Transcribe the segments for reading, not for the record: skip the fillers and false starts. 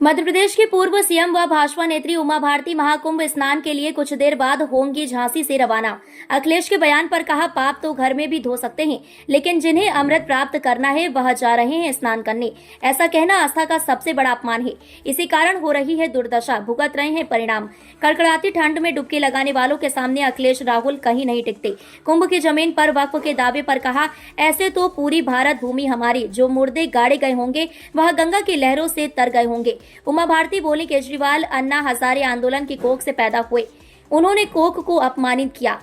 मध्य प्रदेश की पूर्व सीएम व भाजपा नेत्री उमा भारती महाकुंभ स्नान के लिए कुछ देर बाद होंगी झांसी से रवाना। अखिलेश के बयान पर कहा, पाप तो घर में भी धो सकते हैं, लेकिन जिन्हें अमृत प्राप्त करना है वह जा रहे हैं स्नान करने। ऐसा कहना आस्था का सबसे बड़ा अपमान है। इसी कारण हो रही है दुर्दशा, भुगत रहे हैं परिणाम। कड़कड़ाती ठंड में डुबकी लगाने वालों के सामने अखिलेश राहुल कहीं नहीं टिकते। कुंभ की जमीन पर वक्फ के दावे पर कहा, ऐसे तो पूरी भारत भूमि हमारी, जो मुर्दे गाड़े गए होंगे वह गंगा की लहरों से तर गए होंगे। उमा भारती बोली, केजरीवाल अन्ना हजारे आंदोलन की कोख से पैदा हुए, उन्होंने कोख को अपमानित किया।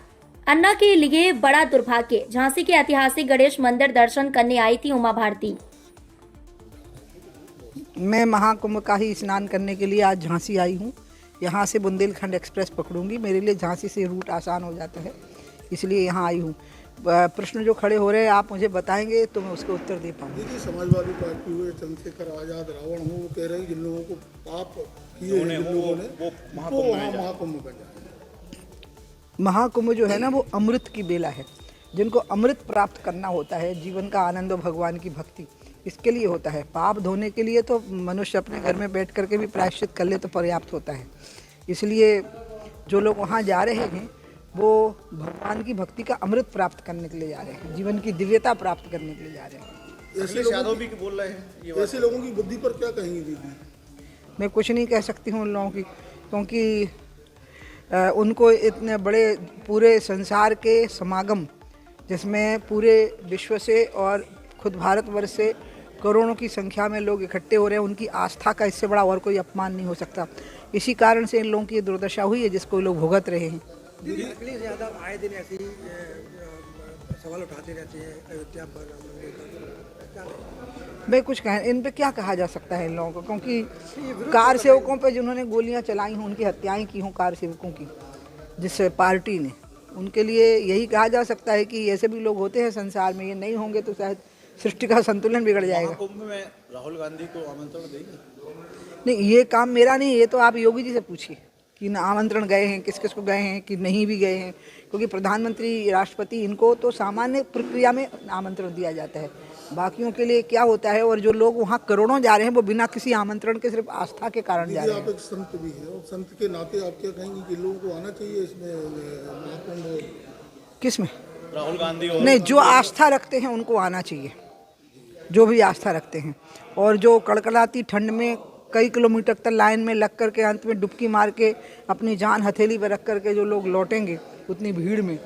अन्ना के लिए बड़ा दुर्भाग्य। झांसी के ऐतिहासिक गणेश मंदिर दर्शन करने आई थी उमा भारती। मैं महाकुंभ का ही स्नान करने के लिए आज झांसी आई हूँ। यहाँ से बुंदेलखंड एक्सप्रेस पकड़ूंगी। मेरे लिए झांसी से रूट आसान हो जाता है, इसलिए यहाँ आई हूँ। प्रश्न जो खड़े हो रहे हैं आप मुझे बताएंगे तो मैं उसके उत्तर दे पाऊँगी। देखिए, समाजवादी पार्टी हुए, चंद्रशेखर आजाद, रावण हो, वो कह रहे हैं जिन लोगों को पाप किए हैं जिन लोगों ने वो महाकुंभ में जाए। महाकुंभ जो है ना, वो अमृत की बेला है। जिनको अमृत प्राप्त करना होता है, जीवन का आनंद और भगवान की भक्ति, इसके लिए होता है। पाप धोने के लिए तो मनुष्य अपने घर में बैठ करके भी प्रायश्चित कर ले तो पर्याप्त होता है। इसलिए जो लोग वहाँ जा रहे हैं वो भगवान की भक्ति का अमृत प्राप्त करने के लिए जा रहे हैं, जीवन की दिव्यता प्राप्त करने के लिए जा रहे हैं। ऐसे लोगों की बुद्धि पर क्या कहेंगे दीदी? मैं कुछ नहीं कह सकती हूँ उन लोगों की, क्योंकि उनको इतने बड़े पूरे संसार के समागम, जिसमें पूरे विश्व से और खुद भारतवर्ष से करोड़ों की संख्या में लोग इकट्ठे हो रहे हैं, उनकी आस्था का इससे बड़ा और कोई अपमान नहीं हो सकता। इसी कारण से इन लोगों की दुर्दशा हुई है, जिसको लोग भुगत रहे हैं। अखिलेश यादव आए दिन ऐसे ही सवाल उठाते रहते हैं अयोध्या पर। मैं कुछ इन पे क्या कहा जा सकता है इन लोगों को, क्योंकि कार सेवकों पे जिन्होंने गोलियां चलाई हैं, उनकी हत्याएं की हों कार सेवकों की, जिस पार्टी ने, उनके लिए यही कहा जा सकता है कि ऐसे भी लोग होते हैं संसार में। ये नहीं होंगे तो शायद सृष्टि का संतुलन बिगड़ जाएगा। कुंभ में राहुल गांधी को आमंत्रण देंगे? नहीं, ये काम मेरा नहीं, ये तो आप योगी जी से पूछिए कि ना आमंत्रण गए हैं, किस किस को गए हैं कि नहीं भी गए हैं, क्योंकि प्रधानमंत्री, राष्ट्रपति, इनको तो सामान्य प्रक्रिया में आमंत्रण दिया जाता है। बाकियों के लिए क्या होता है, और जो लोग वहाँ करोड़ों जा रहे हैं वो बिना किसी आमंत्रण के, सिर्फ आस्था के कारण जा रहे हैं। आप एक संत भी हैं, और संत के नाते आप क्या कहेंगे कि लोगों को आना चाहिए इसमें महाकुंभ? किस में? राहुल गांधी नहीं, जो आस्था रखते हैं उनको आना चाहिए, जो भी आस्था रखते हैं। और जो कड़कड़ाती ठंड में कई किलोमीटर तक लाइन में लग करके अंत में डुबकी मार के अपनी जान हथेली पर रख करके जो लोग लौटेंगे उतनी भीड़ में,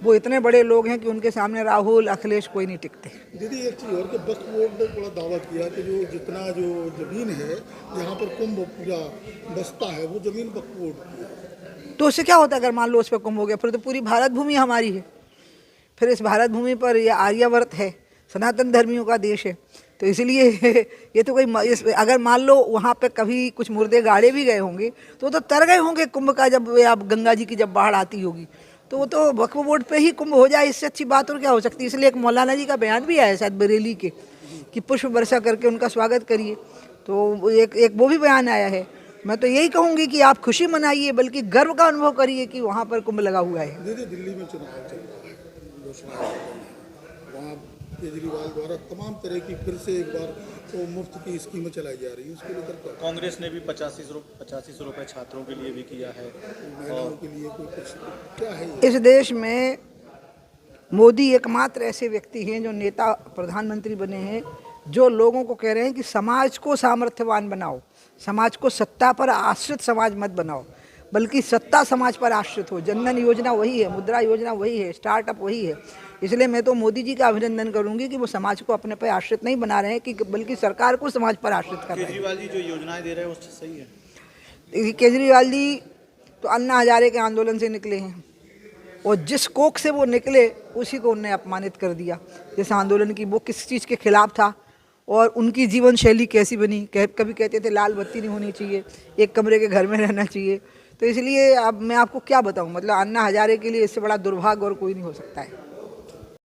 वो इतने बड़े लोग हैं कि उनके सामने राहुल, अखिलेश कोई नहीं टिकते। दीदी, एक चीज़ और कि वक्फ बोर्ड ने बड़ा दावा किया कि जो जितना जो जमीन है यहाँ पर कुंभ पूरा बसता है, वो जमीन वक्फ बोर्ड की है। तो उससे क्या होता है अगर मान लो उस पर कुंभ हो गया? फिर तो पूरी भारत भूमि हमारी है। फिर इस भारत भूमि पर यह आर्यावर्त है, सनातन धर्मियों का देश है। तो इसलिए ये तो कोई, अगर मान लो वहाँ पे कभी कुछ मुर्दे गाड़े भी गए होंगे तो तर गए होंगे कुंभ का, जब आप गंगा जी की जब बाढ़ आती होगी तो वो तो वक्फ बोर्ड पे ही कुंभ हो जाए। इससे अच्छी बात और क्या हो सकती है? इसलिए एक मौलाना जी का बयान भी आया शायद बरेली के, कि पुष्प वर्षा करके उनका स्वागत करिए। तो एक वो भी बयान आया है। मैं तो यही कहूँगी कि आप खुशी मनाइए, बल्कि गर्व का अनुभव करिए कि वहाँ पर कुंभ लगा हुआ है। दीदी, दिल्ली में चुनाव चल रहा है, घोषणा वहाँ केजरीवाल द्वारा तमाम तरह की फिर से एक बार तो मुफ्त की स्कीमें चलाई जा रही है, उसको लेकर कांग्रेस ने भी 8500 रुपए छात्रों के लिए भी किया है। महिलाओं के लिए कोई कुछ क्या है? इस देश में मोदी एकमात्र ऐसे व्यक्ति हैं जो नेता, प्रधानमंत्री बने हैं, जो लोगों को कह रहे हैं कि समाज को सामर्थ्यवान बनाओ, समाज को सत्ता पर आश्रित समाज मत बनाओ, बल्कि सत्ता समाज पर आश्रित हो। जनधन योजना वही है, मुद्रा योजना वही है, स्टार्टअप वही है। इसलिए मैं तो मोदी जी का अभिनंदन करूंगी कि वो समाज को अपने पर आश्रित नहीं बना रहे हैं, कि बल्कि सरकार को समाज पर आश्रित कर रहे हैं। केजरीवाल जी जो योजनाएं दे रहे हैं उससे सही है? केजरीवाल जी तो अन्ना हजारे के आंदोलन से निकले हैं, और जिस कोख से वो निकले उसी को उन्हें अपमानित कर दिया। जिस आंदोलन की वो किस चीज़ के खिलाफ था और उनकी जीवन शैली कैसी बनी। कभी कहते थे लाल बत्ती नहीं होनी चाहिए, एक कमरे के घर में रहना चाहिए। तो इसलिए अब मैं आपको क्या बताऊं, मतलब अन्ना हजारे के लिए इससे बड़ा दुर्भाग्य और कोई नहीं हो सकता है।